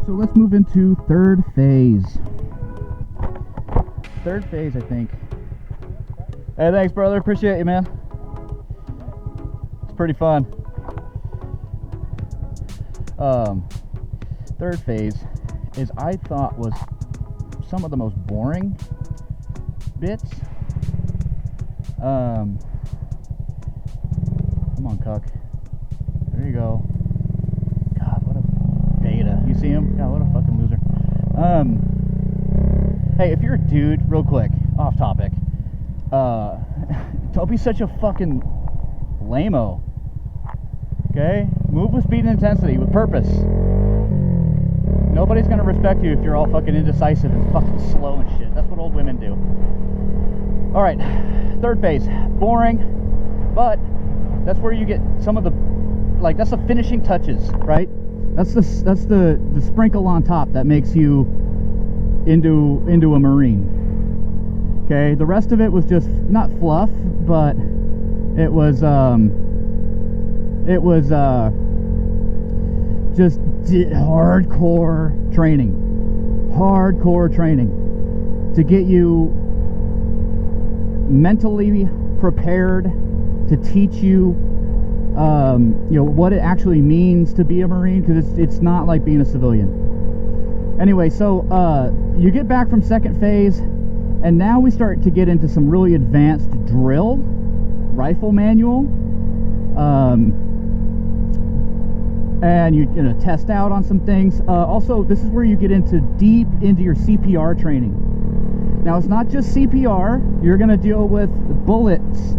So let's move into third phase. Third phase, I think. Hey, thanks, brother. Appreciate you, man. It's pretty fun. Third phase is, I thought, was some of the most boring bits. Come on, cuck. There you go. God, what a beta. You see him? God, what a fucking loser. Hey, if you're a dude, real quick, off topic, don't be such a fucking lame-o. Okay? Move with speed and intensity, with purpose. Nobody's gonna respect you if you're all fucking indecisive and fucking slow and shit. That's what old women do. Alright, third phase. Boring, but that's where you get some of the, like, that's the finishing touches, right? That's the sprinkle on top that makes you into a Marine. Okay, the rest of it was just not fluff, but it was just hardcore training to get you mentally prepared, to teach you you know, what it actually means to be a Marine, because it's not like being a civilian. Anyway, so you get back from second phase, and now we start to get into some really advanced drill, rifle manual, and you know, test out on some things. Also, this is where you get deep into your CPR training. Now, it's not just CPR. You're going to deal with bullets,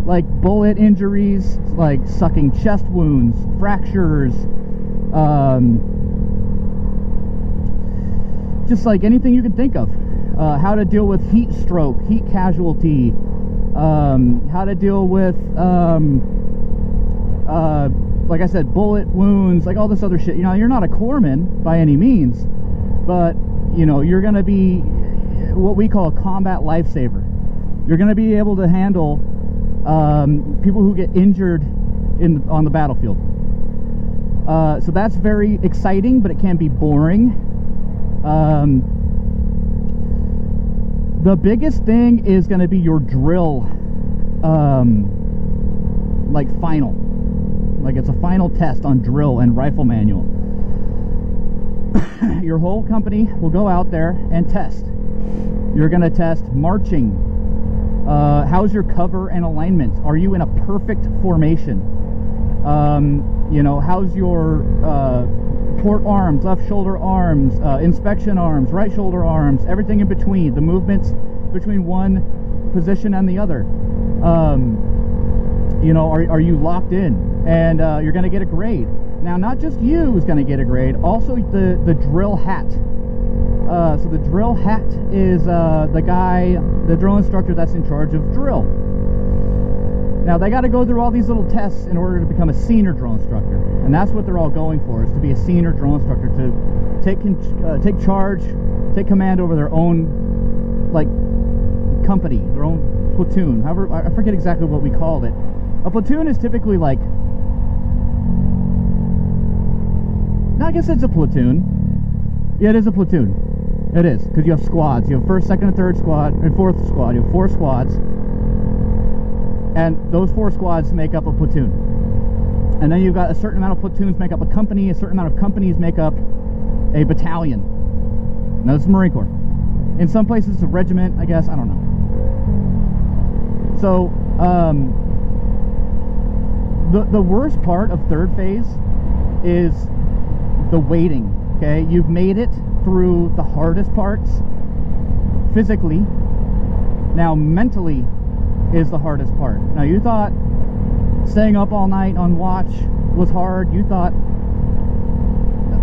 like bullet injuries, like sucking chest wounds, fractures, just like anything you can think of. How to deal with heat stroke, heat casualty, how to deal with, like I said, bullet wounds, like all this other shit. You know, you're not a corpsman by any means, but, you know, you're going to be what we call a combat lifesaver. You're going to be able to handle people who get injured on the battlefield. So that's very exciting, but it can be boring. The biggest thing is going to be your drill, like final. Like, it's a final test on drill and rifle manual. Your whole company will go out there and test. You're going to test marching. How's your cover and alignment? Are you in a perfect formation? You know, how's your port arms, left shoulder arms, inspection arms, right shoulder arms, everything in between, the movements between one position and the other. You know, are you locked in? And you're going to get a grade. Now, not just you is going to get a grade, also the drill hat. So the drill hat is the drill instructor that's in charge of drill. Now, they got to go through all these little tests in order to become a senior drill instructor, and that's what they're all going for, is to be a senior drill instructor, to take charge, take command over their own, like, company, their own platoon. However, I forget exactly what we called it. A platoon is typically like, no, I guess it's a platoon. Yeah, it is a platoon. It is, because you have squads. You have first, second, and third squad, and fourth squad. You have 4 squads. And those 4 squads make up a platoon. And then you've got a certain amount of platoons make up a company, a certain amount of companies make up a battalion. Now, this is Marine Corps. In some places, it's a regiment, I guess. I don't know. So, the worst part of third phase is the waiting. Okay, you've made it through the hardest parts physically. Now, mentally is the hardest part. Now, you thought staying up all night on watch was hard. You thought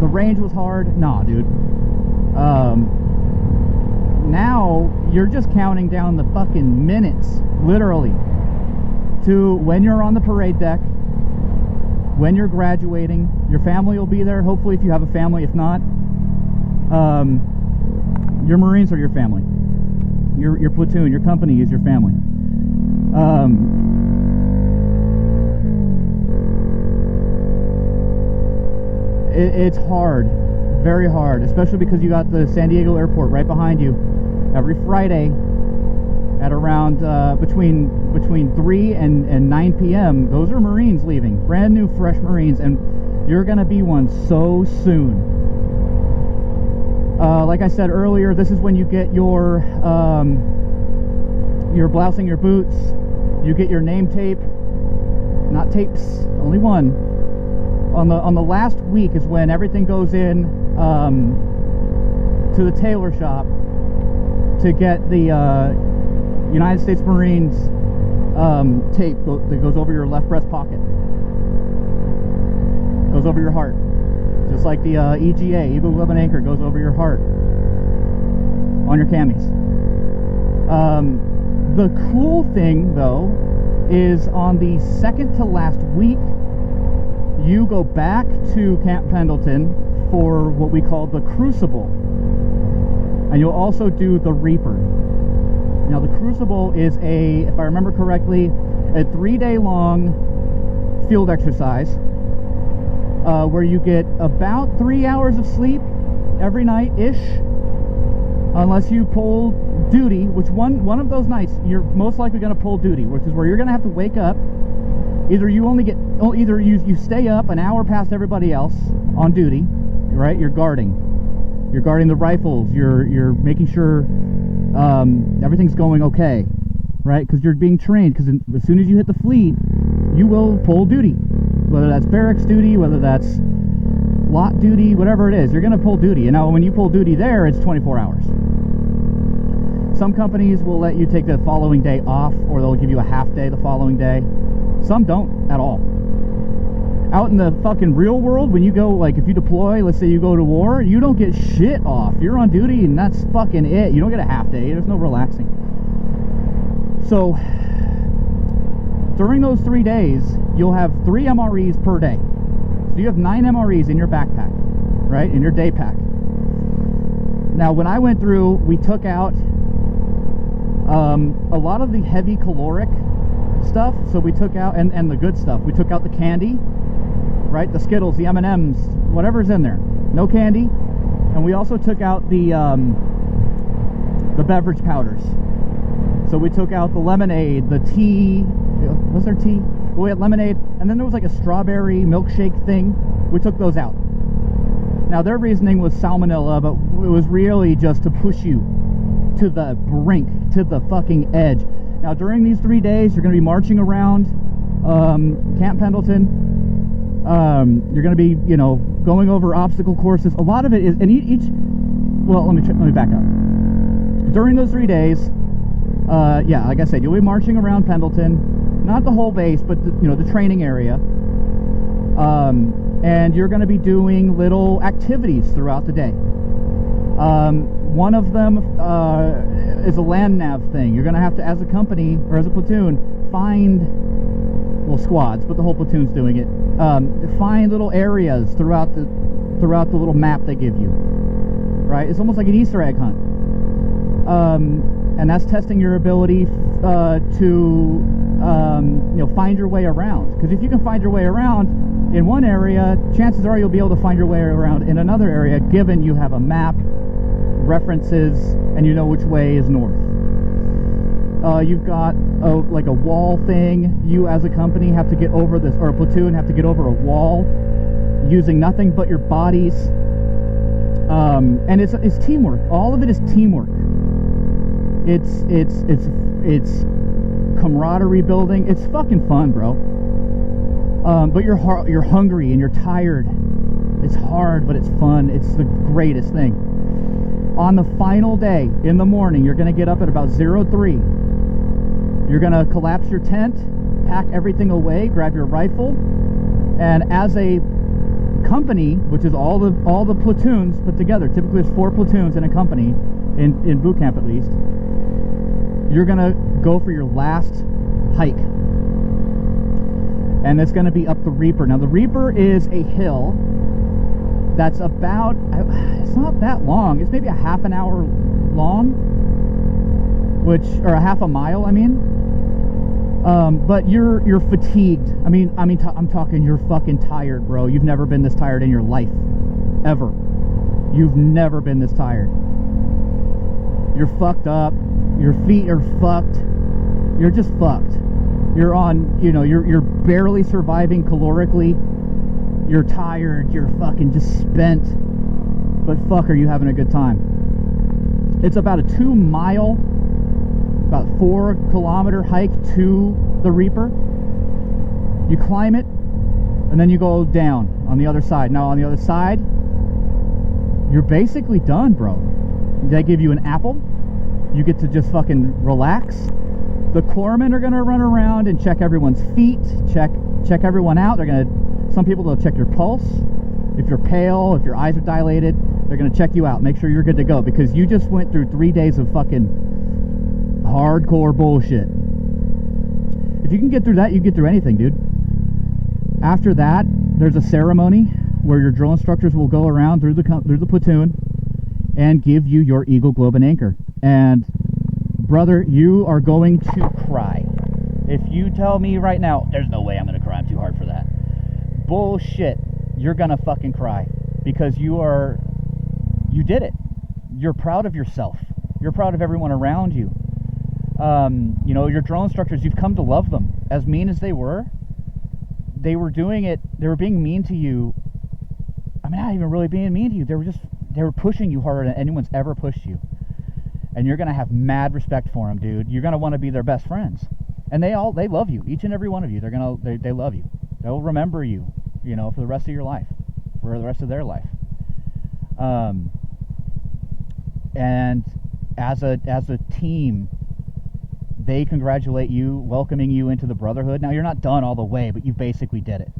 the range was hard. Nah, dude. Now you're just counting down the fucking minutes, literally, to when you're on the parade deck, when you're graduating. Your family will be there, hopefully, if you have a family. If not, your Marines are your family. Your platoon, your company is your family. It's hard, Very hard, especially because you got the San Diego airport right behind you. Every Friday at around between 3 and 9 p.m. those are Marines leaving, brand new fresh Marines, and you're gonna be one so soon. Like I said earlier, this is when you get your blousing your boots, you get your name tape, not tapes, only one. On the last week is when everything goes in to the tailor shop to get the United States Marines tape that goes over your left breast pocket, goes over your heart, just like the EGA, Eagle Glove and Anchor, goes over your heart on your camis. The cool thing though is on the second to last week, you go back to Camp Pendleton for what we call the Crucible, and you'll also do the Reaper. Now the Crucible is if I remember correctly, a 3-day long field exercise where you get about 3 hours of sleep every night-ish, unless you pull duty, which one of those nights you're most likely going to pull duty, which is where you're going to have to wake up. Either you stay up an hour past everybody else on duty, right? You're guarding the rifles. You're making sure everything's going okay, right? Because you're being trained. Because as soon as you hit the fleet, you will pull duty, whether that's barracks duty, whether that's lot duty, whatever it is, you're going to pull duty. And now when you pull duty there, it's 24 hours. Some companies will let you take the following day off, or they'll give you a half day the following day. Some don't at all. Out in the fucking real world, when you go, like if you deploy, let's say you go to war, you don't get shit off. You're on duty and that's fucking it. You don't get a half day. There's no relaxing. So during those 3 days, you'll have 3 MREs per day. So you have 9 MREs in your backpack, right? In your day pack. Now when I went through, we took out a lot of the heavy caloric stuff. So we took out, and the good stuff, we took out the candy, right? The Skittles, the M&Ms, whatever's in there. No candy. And we also took out the beverage powders. So we took out the lemonade, the tea. Was there tea? Well, we had lemonade, and then there was like a strawberry milkshake thing. We took those out. Now their reasoning was salmonella, but it was really just to push you to the brink, to the fucking edge. Now during these 3 days, you're going to be marching around Camp Pendleton. You're going to be, going over obstacle courses. A lot of it is, and well, let me back up. During those 3 days, yeah, like I said, you'll be marching around Pendleton, not the whole base, but the training area. And you're going to be doing little activities throughout the day. One of them is a land nav thing. You're going to have to, as a company or as a platoon, find, well, squads, but the whole platoon's doing it. Find little areas throughout the little map they give you. Right? It's almost like an Easter egg hunt. And that's testing your ability to find your way around. Because if you can find your way around in one area, chances are you'll be able to find your way around in another area, given you have a map, references, and you know which way is north. You've got like a wall thing. You as a company have to get over this, or a platoon have to get over a wall using nothing but your bodies. And it's teamwork. All of it is teamwork. It's camaraderie building. It's fucking fun, bro. But you're hungry and you're tired. It's hard, but it's fun. It's the greatest thing. On the final day, in the morning, you're going to get up at about 03. You're going to collapse your tent, pack everything away, grab your rifle, and as a company, which is all the platoons put together, typically there's 4 platoons in a company, in boot camp at least, you're going to go for your last hike. And it's going to be up the Reaper. Now the Reaper is a hill that's about, it's not that long, it's maybe a half an hour long, or a half a mile, I mean. But you're fatigued. I'm talking, you're fucking tired, bro. You've never been this tired in your life, ever. You've never been this tired. You're fucked up. Your feet are fucked. You're just fucked. You're on, you know, you're barely surviving calorically. You're tired. You're fucking just spent. But fuck, are you having a good time? It's about a 2-mile, about 4-kilometer hike to the Reaper. You climb it, and then you go down on the other side. Now on the other side, you're basically done, bro. They give you an apple. You get to just fucking relax. The corpsmen are gonna run around and check everyone's feet, check everyone out. They're gonna, some people, they'll check your pulse. If you're pale, if your eyes are dilated, they're gonna check you out, make sure you're good to go, because you just went through 3 days of fucking hardcore bullshit. If you can get through that, you can get through anything, dude. After that, there's a ceremony where your drill instructors will go around through the platoon and give you your Eagle Globe and Anchor. And brother, you are going to cry. If you tell me right now, there's no way I'm going to cry, I'm too hard for that. Bullshit. You're going to fucking cry, because you did it. You're proud of yourself. You're proud of everyone around you. You know, your drill instructors, you've come to love them. As mean as they were doing it, they were being mean to you. I mean, not even really being mean to you. They were pushing you harder than anyone's ever pushed you. And you're going to have mad respect for them, dude. You're going to want to be their best friends. And they love you. Each and every one of you. They love you. They'll remember you, you know, for the rest of your life, for the rest of their life. And as a team, they congratulate you, welcoming you into the Brotherhood. Now, you're not done all the way, but you basically did it.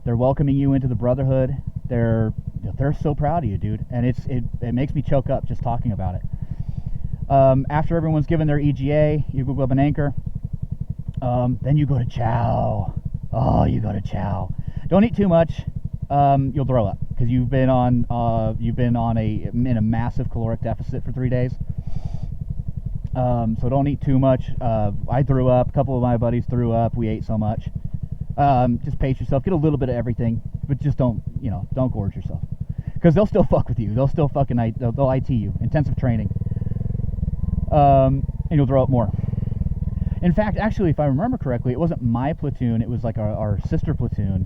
They're welcoming you into the Brotherhood. They're so proud of you, dude. And it makes me choke up just talking about it. After everyone's given their EGA, Eagle Globe and Anchor, then you go to chow. Oh, you go to chow. Don't eat too much. You'll throw up, because you've been in a massive caloric deficit for 3 days. So don't eat too much. I threw up. A couple of my buddies threw up. We ate so much. Just pace yourself. Get a little bit of everything, but just don't gorge yourself, because they'll still fuck with you. They'll still fucking they'll IT you. Intensive training. And you'll throw up more. In fact, actually, if I remember correctly, it wasn't my platoon. It was like our sister platoon.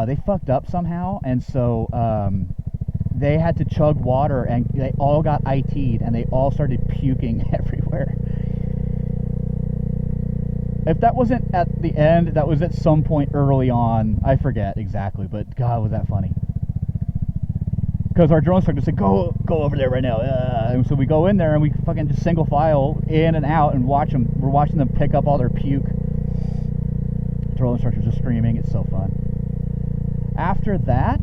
They fucked up somehow, and so they had to chug water, and they all got IT'd, and they all started puking everywhere. If that wasn't at the end, that was at some point early on. I forget exactly, but God, was that funny. Because our drone instructor said, go over there right now. And so we go in there, and we fucking just single file in and out and watch them. We're watching them pick up all their puke. Drill instructors are screaming. It's so fun. After that,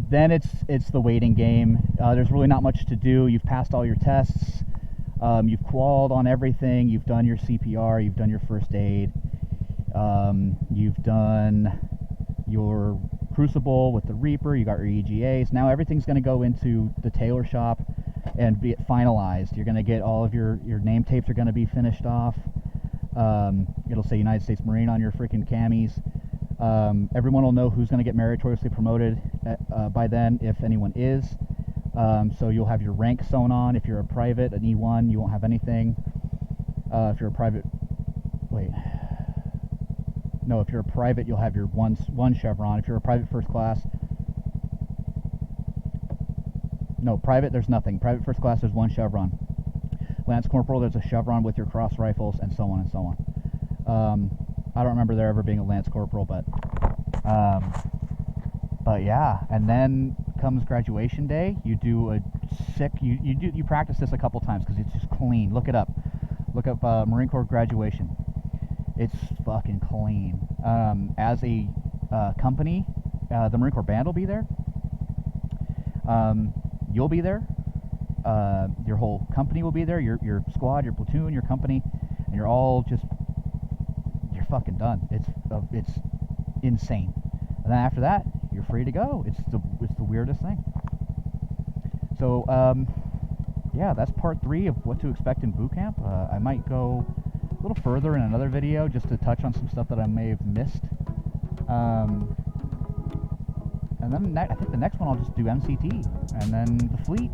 then it's the waiting game. There's really not much to do. You've passed all your tests. You've qualled on everything. You've done your CPR. You've done your first aid. You've done your Crucible with the Reaper. You got your EGAs. Now everything's going to go into the tailor shop and be finalized. You're going to get all of your name tapes are going to be finished off. It'll say United States Marine on your freaking camis. Everyone will know who's going to get meritoriously promoted by then, if anyone is. So you'll have your rank sewn on. If you're a private, an E1, you won't have anything. If you're a private, if you're a private, you'll have your one chevron. If you're a private first class, no, private, there's nothing. Private first class, there's one chevron. Lance Corporal, there's a chevron with your cross rifles, and so on and so on. I don't remember there ever being a Lance Corporal, but yeah. And then comes graduation day. You do a sick. You practice this a couple times because it's just clean. Look it up. Look up Marine Corps graduation. It's fucking clean. As a company, the Marine Corps band will be there. You'll be there. Your whole company will be there. Your squad, your platoon, your company, and you're all just. You're fucking done. It's insane. And then after that, you're free to go. It's the weirdest thing. So yeah, that's part 3 of what to expect in boot camp. I might go a little further in another video just to touch on some stuff that I may have missed. And then I think the next one I'll just do MCT, and then the fleet.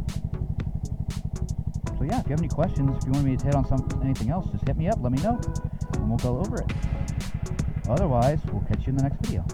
So yeah, if you have any questions, if you want me to hit on anything else, just hit me up, let me know, and we'll go over it. Otherwise, we'll catch you in the next video.